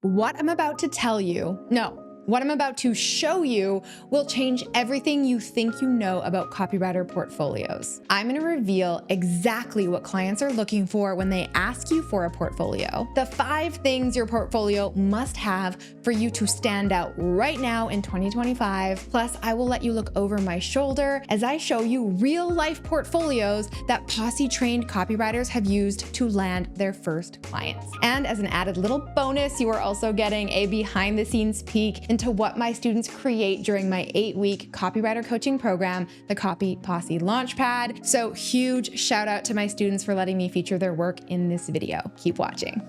What I'm about to tell you, no, what I'm about to show you will change everything you think you know about copywriter portfolios. I'm going to reveal exactly what clients are looking for when they ask you for a portfolio, the 5 things your portfolio must have for you to stand out right now in 2025. Plus, I will let you look over my shoulder as I show you real life portfolios that Posse trained copywriters have used to land their first clients. And as an added little bonus, you are also getting a behind the scenes peek into what my students create during my 8-week copywriter coaching program, the Copy Posse Launchpad. So huge shout out to my students for letting me feature their work in this video. Keep watching.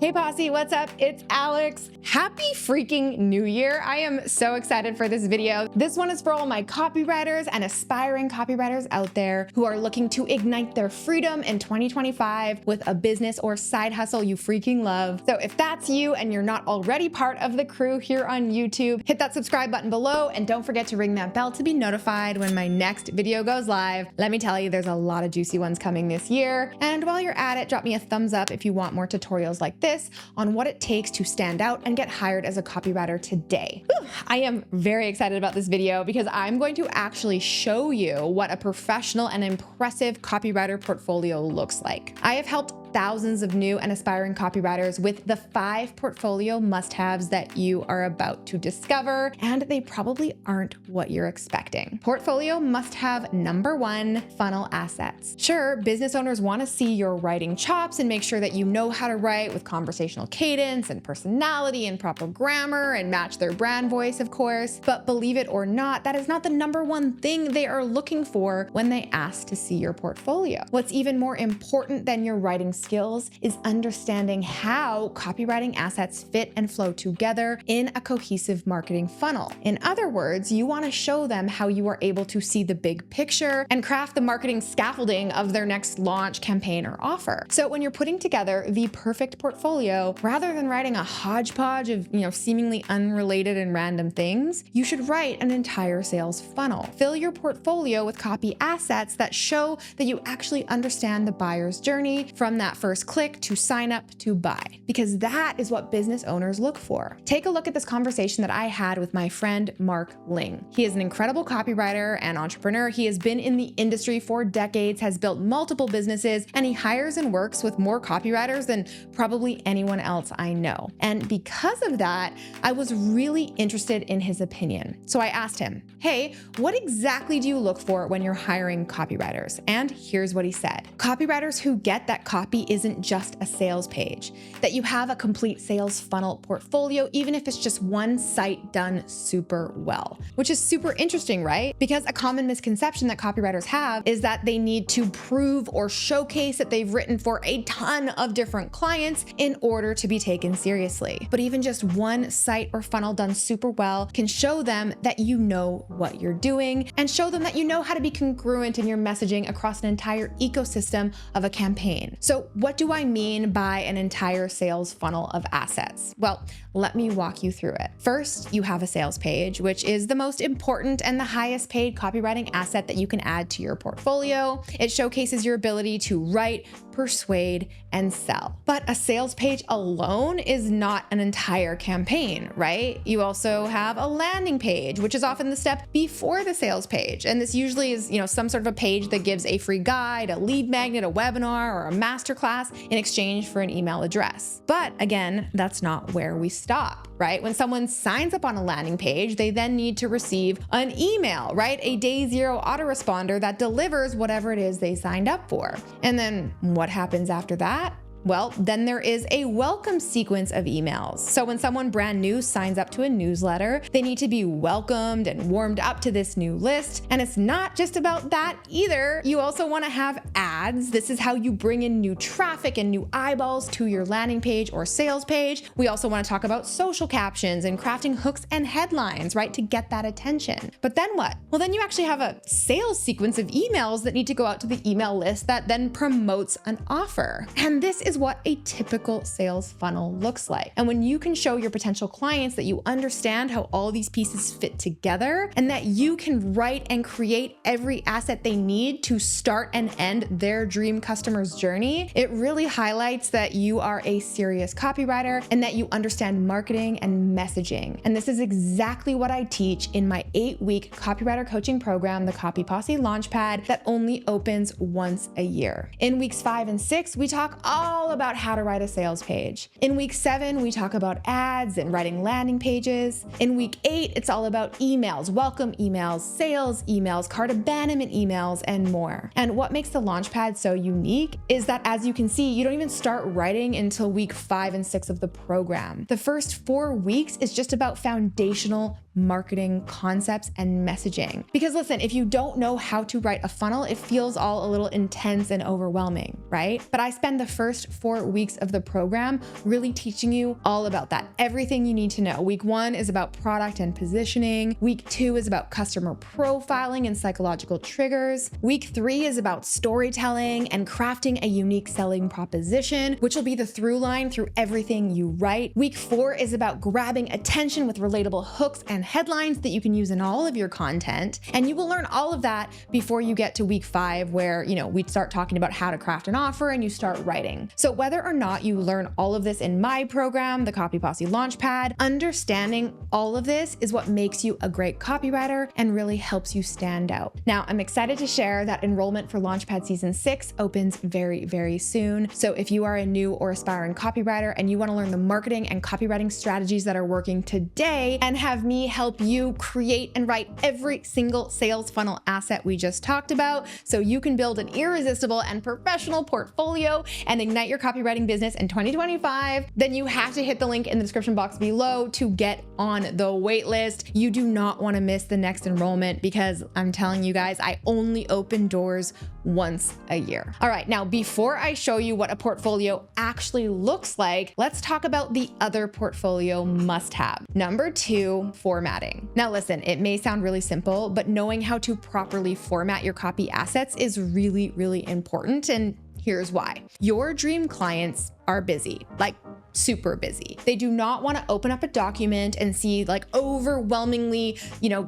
Hey Posse, what's up? It's Alex. Happy freaking New Year. I am so excited for this video. This one is for all my copywriters and aspiring copywriters out there who are looking to ignite their freedom in 2025 with a business or side hustle you freaking love. So if that's you and you're not already part of the crew here on YouTube, hit that subscribe button below and don't forget to ring that bell to be notified when my next video goes live. Let me tell you, there's a lot of juicy ones coming this year. And while you're at it, drop me a thumbs up if you want more tutorials like this on what it takes to stand out and get hired as a copywriter today. Whew, I am very excited about this video because I'm going to actually show you what a professional and impressive copywriter portfolio looks like. I have helped thousands of new and aspiring copywriters with the 5 portfolio must-haves that you are about to discover, and they probably aren't what you're expecting. Portfolio must-have number 1, funnel assets. Sure, business owners want to see your writing chops and make sure that you know how to write with conversational cadence and personality and proper grammar and match their brand voice, of course. But believe it or not, that is not the number 1 thing they are looking for when they ask to see your portfolio. What's even more important than your writing skills is understanding how copywriting assets fit and flow together in a cohesive marketing funnel. In other words, you want to show them how you are able to see the big picture and craft the marketing scaffolding of their next launch, campaign, or offer. So when you're putting together the perfect portfolio, rather than writing a hodgepodge of, seemingly unrelated and random things, you should write an entire sales funnel. Fill your portfolio with copy assets that show that you actually understand the buyer's journey from that first click to sign up to buy, because that is what business owners look for. Take a look at this conversation that I had with my friend Mark Ling. He is an incredible copywriter and entrepreneur. He has been in the industry for decades, has built multiple businesses, and he hires and works with more copywriters than probably anyone else I know. And because of that, I was really interested in his opinion. So I asked him, hey, what exactly do you look for when you're hiring copywriters? And here's what he said. Copywriters who get that copy isn't just a sales page, that you have a complete sales funnel portfolio, even if it's just one site done super well, which is super interesting, right? Because a common misconception that copywriters have is that they need to prove or showcase that they've written for a ton of different clients in order to be taken seriously. But even just one site or funnel done super well can show them that you know what you're doing and show them that you know how to be congruent in your messaging across an entire ecosystem of a campaign. So what do I mean by an entire sales funnel of assets? Well, let me walk you through it. First, you have a sales page, which is the most important and the highest paid copywriting asset that you can add to your portfolio. It showcases your ability to write, persuade, and sell. But a sales page alone is not an entire campaign, right? You also have a landing page, which is often the step before the sales page. And this usually is, some sort of a page that gives a free guide, a lead magnet, a webinar, or a masterclass in exchange for an email address. But again, that's not where we stop, right? When someone signs up on a landing page, they then need to receive an email, right? A day 0 autoresponder that delivers whatever it is they signed up for. And then what happens after that? Well, then there is a welcome sequence of emails. So when someone brand new signs up to a newsletter, they need to be welcomed and warmed up to this new list. And it's not just about that either. You also want to have ads. This is how you bring in new traffic and new eyeballs to your landing page or sales page. We also want to talk about social captions and crafting hooks and headlines, right, to get that attention. But then what? Well, then you actually have a sales sequence of emails that need to go out to the email list that then promotes an offer. And this is is what a typical sales funnel looks like. And when you can show your potential clients that you understand how all these pieces fit together and that you can write and create every asset they need to start and end their dream customer's journey, it really highlights that you are a serious copywriter and that you understand marketing and messaging. And this is exactly what I teach in my 8-week copywriter coaching program, the Copy Posse Launchpad, that only opens once a year. In weeks 5 and 6, we talk all about how to write a sales page. In week 7, we talk about ads and writing landing pages. In week 8, it's all about emails, welcome emails, sales emails, cart abandonment emails, and more. And what makes the Launchpad so unique is that, as you can see, you don't even start writing until week 5 and 6 of the program. The first 4 weeks is just about foundational marketing concepts and messaging. Because listen, if you don't know how to write a funnel, it feels all a little intense and overwhelming, right? But I spend the first 4 weeks of the program really teaching you all about that, everything you need to know. Week 1 is about product and positioning. Week 2 is about customer profiling and psychological triggers. Week 3 is about storytelling and crafting a unique selling proposition, which will be the through line through everything you write. Week 4 is about grabbing attention with relatable hooks and headlines that you can use in all of your content. And you will learn all of that before you get to week 5, where, we start talking about how to craft an offer and you start writing. So whether or not you learn all of this in my program, the Copy Posse Launchpad, understanding all of this is what makes you a great copywriter and really helps you stand out. Now, I'm excited to share that enrollment for Launchpad Season 6 opens very, very soon. So if you are a new or aspiring copywriter and you want to learn the marketing and copywriting strategies that are working today and have me help you create and write every single sales funnel asset we just talked about so you can build an irresistible and professional portfolio and ignite your copywriting business in 2025, then you have to hit the link in the description box below to get on the wait list. You do not want to miss the next enrollment because I'm telling you guys, I only open doors once a year. All right, now before I show you what a portfolio actually looks like, let's talk about the other portfolio must-have. Number 2, formatting. Now listen, it may sound really simple, but knowing how to properly format your copy assets is really, really important. And here's why. Your dream clients are busy, like super busy. They do not want to open up a document and see like overwhelmingly,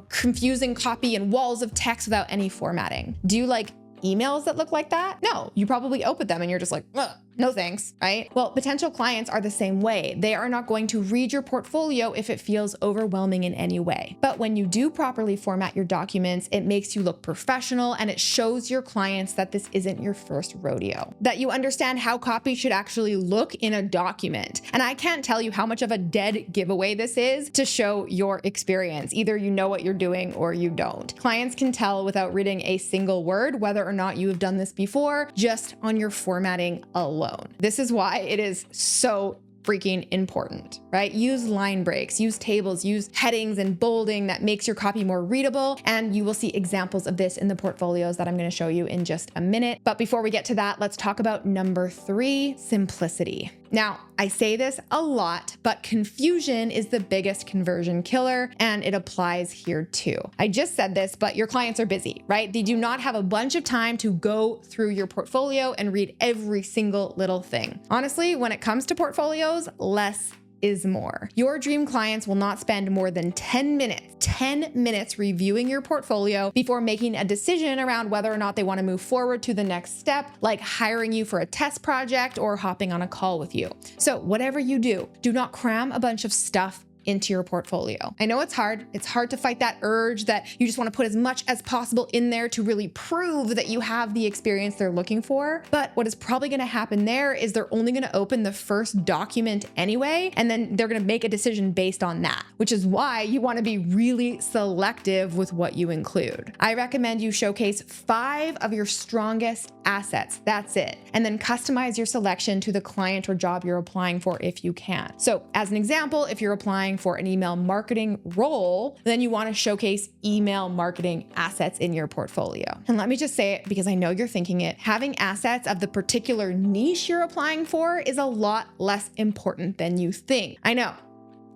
confusing copy and walls of text without any formatting. Do you like emails that look like that? No, you probably open them and you're just like, ugh, no thanks, right? Well, potential clients are the same way. They are not going to read your portfolio if it feels overwhelming in any way. But when you do properly format your documents, it makes you look professional and it shows your clients that this isn't your first rodeo, that you understand how copy should actually look in a document. And I can't tell you how much of a dead giveaway this is to show your experience. Either you know what you're doing or you don't. Clients can tell without reading a single word whether or not you have done this before, just on your formatting alone. This is why it is so freaking important, right? Use line breaks, use tables, use headings and bolding that makes your copy more readable. And you will see examples of this in the portfolios that I'm going to show you in just a minute. But before we get to that, let's talk about number 3, simplicity. Now, I say this a lot, but confusion is the biggest conversion killer, and it applies here too. I just said this, but your clients are busy, right? They do not have a bunch of time to go through your portfolio and read every single little thing. Honestly, when it comes to portfolios, less is more. Your dream clients will not spend more than 10 minutes reviewing your portfolio before making a decision around whether or not they want to move forward to the next step, like hiring you for a test project or hopping on a call with you. So whatever you do, do not cram a bunch of stuff into your portfolio. I know it's hard. It's hard to fight that urge that you just want to put as much as possible in there to really prove that you have the experience they're looking for. But what is probably going to happen there is they're only going to open the first document anyway, and then they're going to make a decision based on that, which is why you want to be really selective with what you include. I recommend you showcase 5 of your strongest assets. That's it. And then customize your selection to the client or job you're applying for if you can. So as an example, if you're applying for an email marketing role, then you want to showcase email marketing assets in your portfolio. And let me just say it because I know you're thinking it, having assets of the particular niche you're applying for is a lot less important than you think. I know.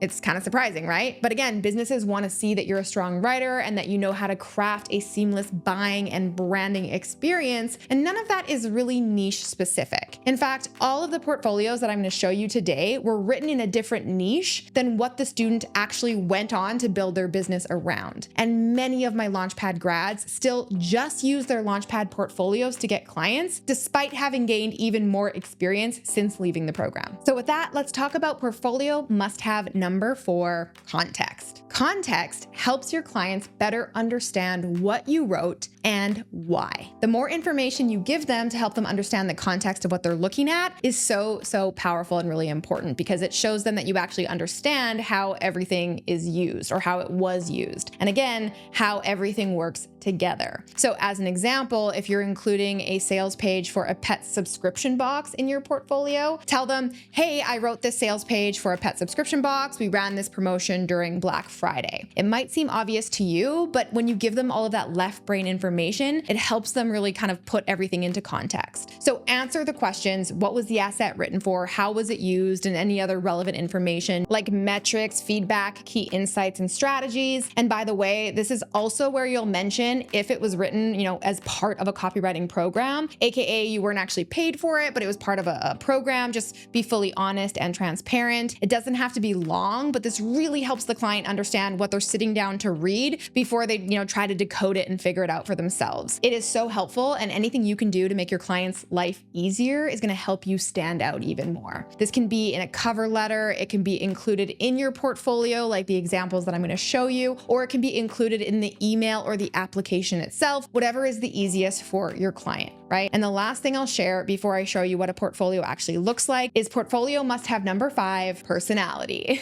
It's kind of surprising, right? But again, businesses want to see that you're a strong writer and that you know how to craft a seamless buying and branding experience. And none of that is really niche specific. In fact, all of the portfolios that I'm going to show you today were written in a different niche than what the student actually went on to build their business around. And many of my Launchpad grads still just use their Launchpad portfolios to get clients, despite having gained even more experience since leaving the program. So with that, let's talk about portfolio must-have number 4, context. Context helps your clients better understand what you wrote and why. The more information you give them to help them understand the context of what they're looking at is so powerful and really important, because it shows them that you actually understand how everything is used or how it was used. And again, how everything works together. So as an example, if you're including a sales page for a pet subscription box in your portfolio, tell them, hey, I wrote this sales page for a pet subscription box. We ran this promotion during Black Friday. It might seem obvious to you, but when you give them all of that left brain information, it helps them really kind of put everything into context. So answer the questions: what was the asset written for? How was it used? And any other relevant information like metrics, feedback, key insights, and strategies. And by the way, this is also where you'll mention if it was written, as part of a copywriting program, AKA you weren't actually paid for it, but it was part of a program. Just be fully honest and transparent. It doesn't have to be long, but this really helps the client understand what they're sitting down to read before they, try to decode it and figure it out for themselves. It is so helpful, and anything you can do to make your client's life easier is going to help you stand out even more. This can be in a cover letter, it can be included in your portfolio, like the examples that I'm going to show you, or it can be included in the email or the application itself, whatever is the easiest for your client, right? And the last thing I'll share before I show you what a portfolio actually looks like is portfolio must have number 5, personality.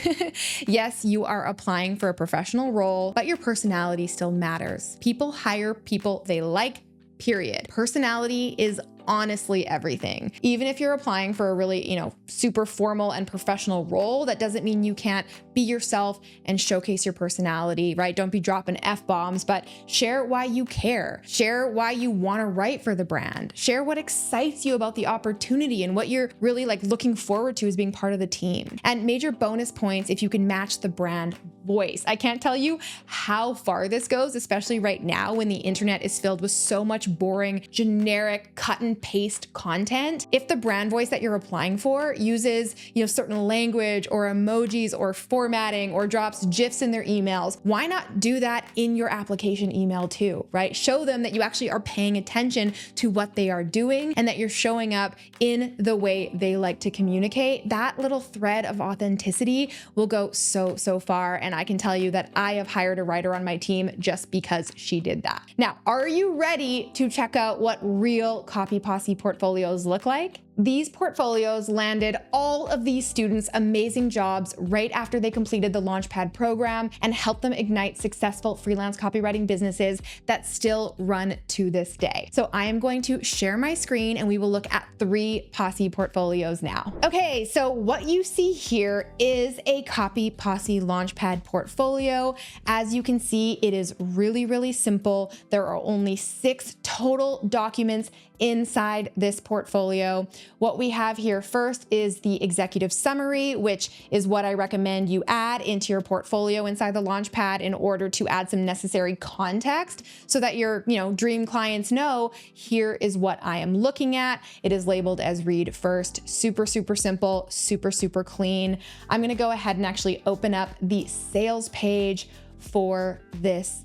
Yes, you are applying for a professional role, but your personality still matters. People hire people they like, period. Personality is honestly everything. Even if you're applying for a really, super formal and professional role, that doesn't mean you can't be yourself and showcase your personality, right? Don't be dropping F-bombs, but share why you care. Share why you want to write for the brand. Share what excites you about the opportunity and what you're really looking forward to as being part of the team. And major bonus points if you can match the brand voice. I can't tell you how far this goes, especially right now when the internet is filled with so much boring, generic, cut and paste content. If the brand voice that you're applying for uses, certain language or emojis or formatting or drops GIFs in their emails, why not do that in your application email too, right? Show them that you actually are paying attention to what they are doing and that you're showing up in the way they like to communicate. That little thread of authenticity will go so far. And I can tell you that I have hired a writer on my team just because she did that. Now, are you ready to check out what real Copy Posse portfolios look like? These portfolios landed all of these students amazing jobs right after they completed the Launchpad program and helped them ignite successful freelance copywriting businesses that still run to this day. So I am going to share my screen and we will look at 3 Posse portfolios now. Okay, so what you see here is a Copy Posse Launchpad portfolio. As you can see, it is really simple. There are only 6 total documents inside this portfolio. What we have here first is the executive summary, which is what I recommend you add into your portfolio inside the Launchpad in order to add some necessary context so that your, dream clients know, here is what I am looking at. It is labeled as read first, super simple, super clean. I'm going to go ahead and actually open up the sales page for this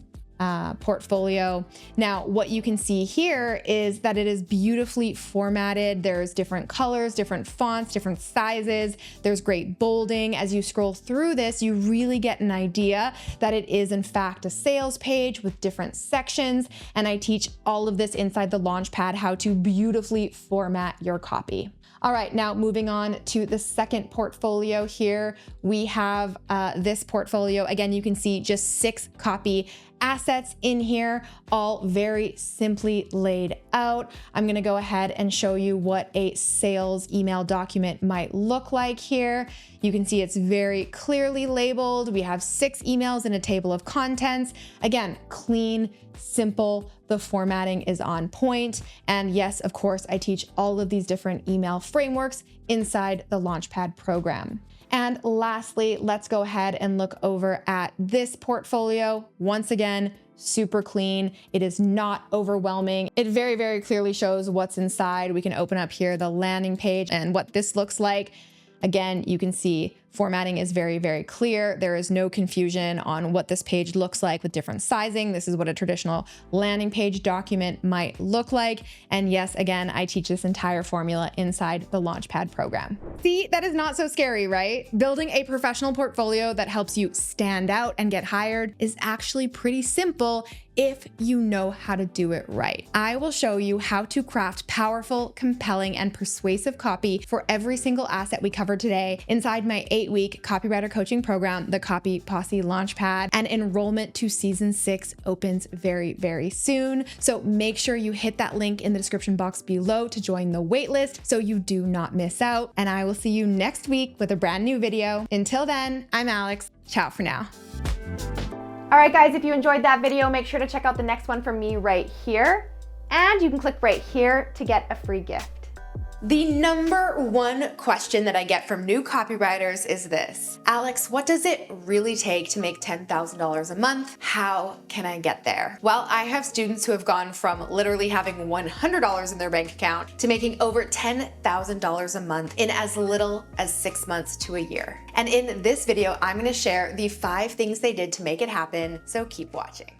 portfolio. Now, what you can see here is that it is beautifully formatted. There's different colors, different fonts, different sizes. There's great bolding. As you scroll through this, you really get an idea that it is in fact a sales page with different sections. And I teach all of this inside the Launchpad, how to beautifully format your copy. All right, now moving on to the second portfolio here, we have this portfolio. Again, you can see just 6 copy assets in here, all very simply laid out. I'm gonna go ahead and show you what a sales email document might look like here. You can see it's very clearly labeled. We have 6 emails in a table of contents. Again, clean, simple, the formatting is on point. And yes, of course, I teach all of these different email frameworks inside the Launchpad program. And lastly, let's go ahead and look over at this portfolio. Once again, super clean. It is not overwhelming. It very, very clearly shows what's inside. We can open up here the landing page and what this looks like. Again, you can see formatting is very, very clear. There is no confusion on what this page looks like with different sizing. This is what a traditional landing page document might look like. And yes, again, I teach this entire formula inside the Launchpad program. See, that is not so scary, right? Building a professional portfolio that helps you stand out and get hired is actually pretty simple if you know how to do it right. I will show you how to craft powerful, compelling, and persuasive copy for every single asset we covered today inside my 8-week copywriter coaching program, the Copy Posse Launchpad, and enrollment to season 6 opens very, very soon. So make sure you hit that link in the description box below to join the waitlist so you do not miss out. And I will see you next week with a brand new video. Until then, I'm Alex. Ciao for now. All right, guys, if you enjoyed that video, make sure to check out the next one from me right here. And you can click right here to get a free gift. The number one question that I get from new copywriters is this: Alex, what does it really take to make $10,000 a month? How can I get there? Well, I have students who have gone from literally having $100 in their bank account to making over $10,000 a month in as little as 6 months to a year. And in this video, I'm gonna share the 5 things they did to make it happen, so keep watching.